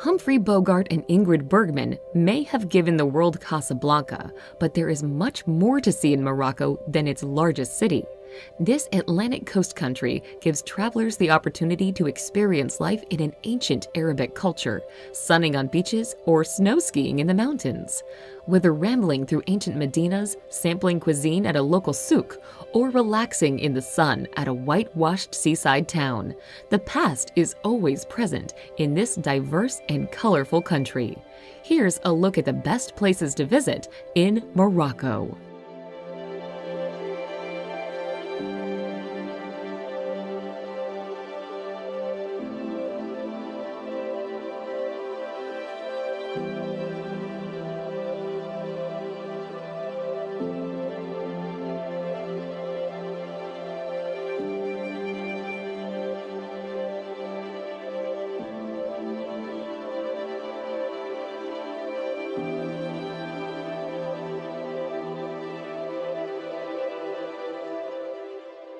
Humphrey Bogart and Ingrid Bergman may have given the world Casablanca, but there is much more to see in Morocco than its largest city. This Atlantic coast country gives travelers the opportunity to experience life in an ancient Arabic culture, sunning on beaches or snow skiing in the mountains. Whether rambling through ancient medinas, sampling cuisine at a local souk, or relaxing in the sun at a whitewashed seaside town, the past is always present in this diverse and colorful country. Here's a look at the best places to visit in Morocco.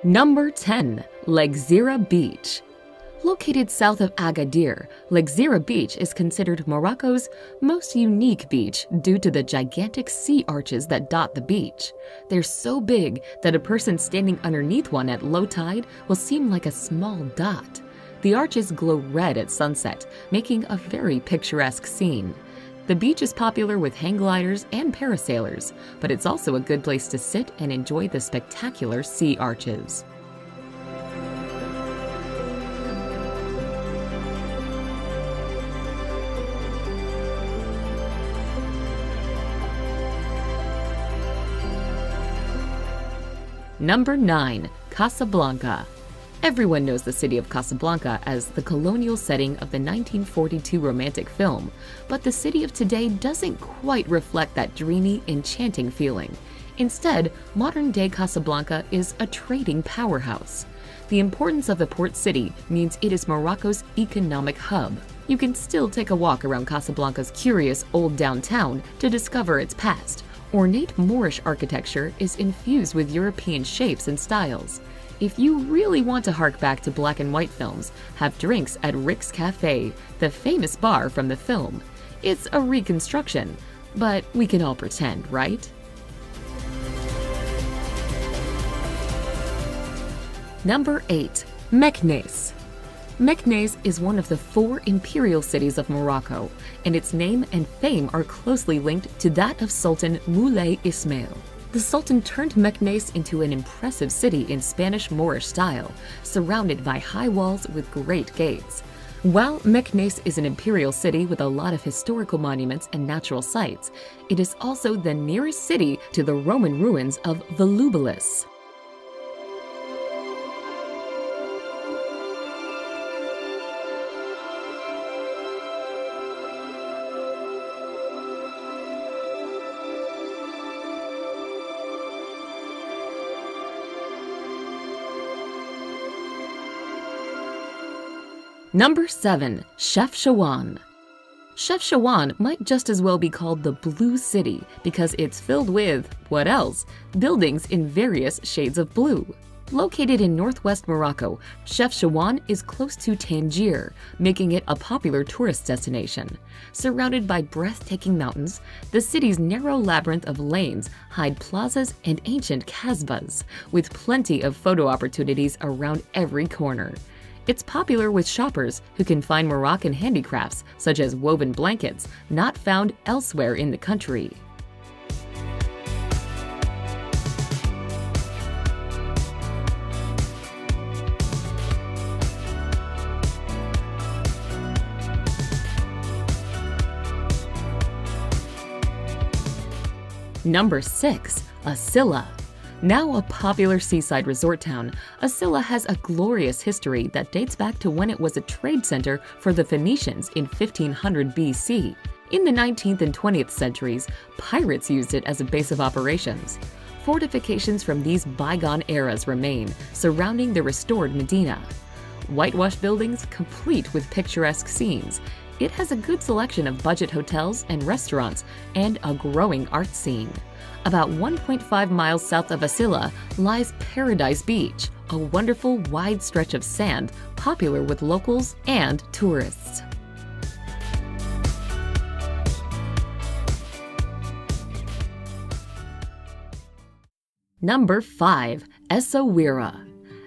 Number 10. Lagzira Beach. Located south of Agadir, Lagzira Beach is considered Morocco's most unique beach due to the gigantic sea arches that dot the beach. They're so big that a person standing underneath one at low tide will seem like a small dot. The arches glow red at sunset, making a very picturesque scene. The beach is popular with hang gliders and parasailers, but it's also a good place to sit and enjoy the spectacular sea arches. Number 9. Casablanca. Everyone knows the city of Casablanca as the colonial setting of the 1942 romantic film, but the city of today doesn't quite reflect that dreamy, enchanting feeling. Instead, modern-day Casablanca is a trading powerhouse. The importance of the port city means it is Morocco's economic hub. You can still take a walk around Casablanca's curious old downtown to discover its past. Ornate Moorish architecture is infused with European shapes and styles. If you really want to hark back to black and white films, have drinks at Rick's Cafe, the famous bar from the film. It's a reconstruction, but we can all pretend, right? Number 8. Meknes. Meknes is one of the 4 imperial cities of Morocco, and its name and fame are closely linked to that of Sultan Moulay Ismail. The Sultan turned Meknes into an impressive city in Spanish Moorish style, surrounded by high walls with great gates. While Meknes is an imperial city with a lot of historical monuments and natural sites, it is also the nearest city to the Roman ruins of Volubilis. Number 7. Chefchaouen. Chefchaouen might just as well be called the Blue City because it's filled with, what else? Buildings in various shades of blue. Located in northwest Morocco, Chefchaouen is close to Tangier, making it a popular tourist destination. Surrounded by breathtaking mountains, the city's narrow labyrinth of lanes hide plazas and ancient kasbahs, with plenty of photo opportunities around every corner. It's popular with shoppers who can find Moroccan handicrafts, such as woven blankets, not found elsewhere in the country. Number 6. Asila. Now a popular seaside resort town, Asila has a glorious history that dates back to when it was a trade center for the Phoenicians in 1500 BC. In the 19th and 20th centuries, pirates used it as a base of operations. Fortifications from these bygone eras remain, surrounding the restored Medina. Whitewashed buildings complete with picturesque scenes. It has a good selection of budget hotels and restaurants and a growing art scene. About 1.5 miles south of Asila lies Paradise Beach, a wonderful wide stretch of sand popular with locals and tourists. Number 5. Essaouira.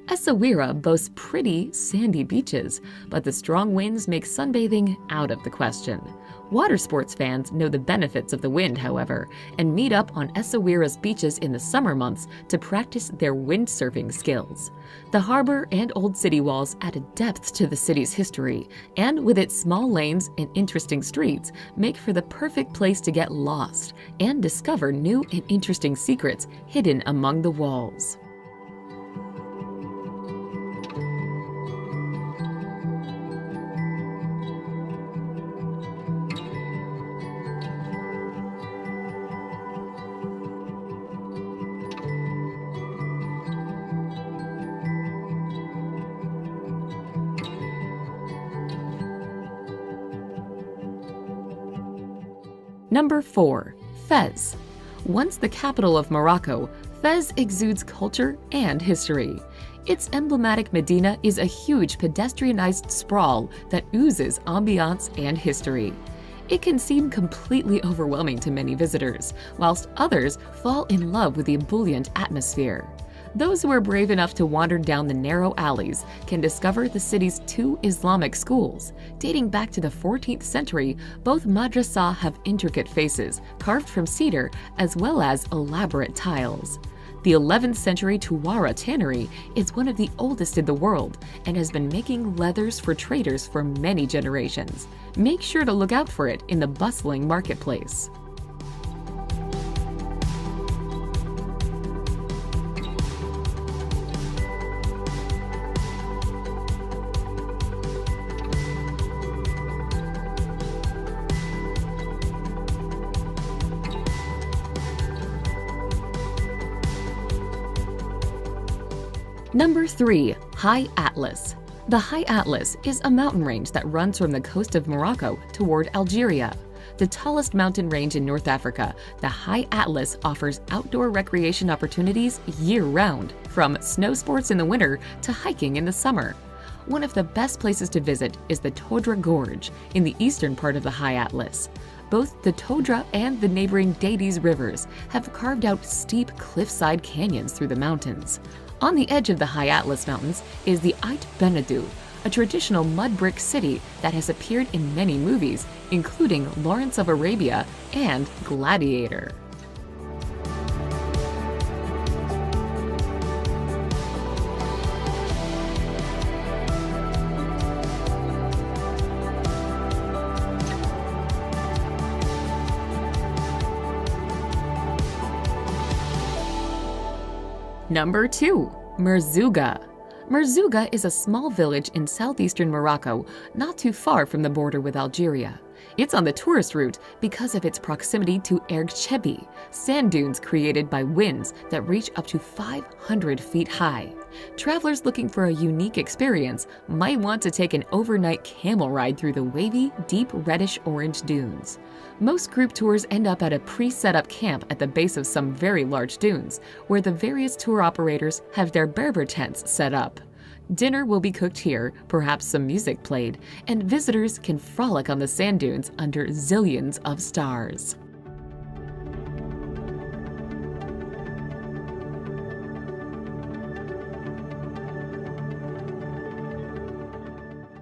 Essaouira boasts pretty, sandy beaches, but the strong winds make sunbathing out of the question. Water sports fans know the benefits of the wind, however, and meet up on Essaouira's beaches in the summer months to practice their windsurfing skills. The harbor and old city walls add a depth to the city's history, and with its small lanes and interesting streets, make for the perfect place to get lost and discover new and interesting secrets hidden among the walls. Number 4. Fez. Once the capital of Morocco, Fez exudes culture and history. Its emblematic Medina is a huge pedestrianized sprawl that oozes ambiance and history. It can seem completely overwhelming to many visitors, whilst others fall in love with the ebullient atmosphere. Those who are brave enough to wander down the narrow alleys can discover the city's 2 Islamic schools. Dating back to the 14th century, both madrasah have intricate faces carved from cedar as well as elaborate tiles. The 11th century Tuwara tannery is one of the oldest in the world and has been making leathers for traders for many generations. Make sure to look out for it in the bustling marketplace. Number 3. High Atlas. The High Atlas is a mountain range that runs from the coast of Morocco toward Algeria. The tallest mountain range in North Africa, the High Atlas offers outdoor recreation opportunities year-round, from snow sports in the winter to hiking in the summer. One of the best places to visit is the Todra Gorge in the eastern part of the High Atlas. Both the Todra and the neighboring Dades rivers have carved out steep cliffside canyons through the mountains. On the edge of the High Atlas Mountains is the Ait Benedou, a traditional mud brick city that has appeared in many movies, including Lawrence of Arabia and Gladiator. Number 2. Merzouga. Merzouga is a small village in southeastern Morocco, not too far from the border with Algeria. It's on the tourist route because of its proximity to Erg Chebi, sand dunes created by winds that reach up to 500 feet high. Travelers looking for a unique experience might want to take an overnight camel ride through the wavy, deep reddish-orange dunes. Most group tours end up at a pre-set up camp at the base of some very large dunes, where the various tour operators have their Berber tents set up. Dinner will be cooked here, perhaps some music played, and visitors can frolic on the sand dunes under zillions of stars.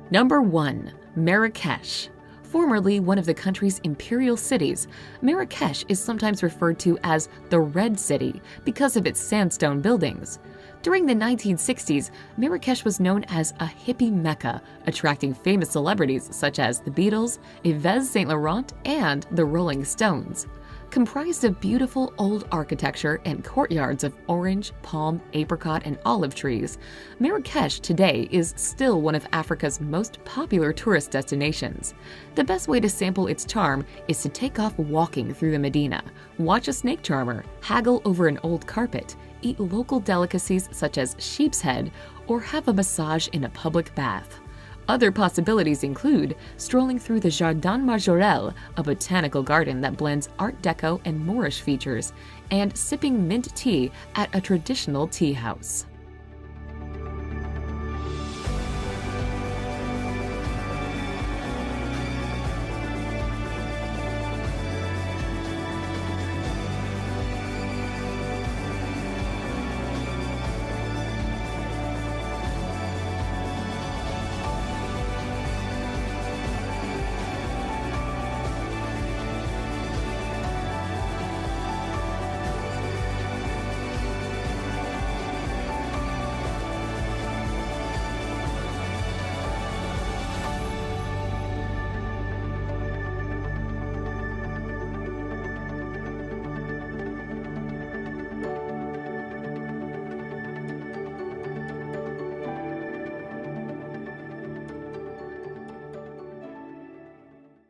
Number 1. Marrakesh. Formerly one of the country's imperial cities, Marrakesh is sometimes referred to as the Red City because of its sandstone buildings. During the 1960s, Marrakesh was known as a hippie mecca, attracting famous celebrities such as the Beatles, Yves Saint Laurent, and the Rolling Stones. Comprised of beautiful old architecture and courtyards of orange, palm, apricot, and olive trees, Marrakesh today is still one of Africa's most popular tourist destinations. The best way to sample its charm is to take off walking through the Medina, watch a snake charmer, haggle over an old carpet, eat local delicacies such as sheep's head, or have a massage in a public bath. Other possibilities include strolling through the Jardin Majorelle, a botanical garden that blends Art Deco and Moorish features, and sipping mint tea at a traditional tea house.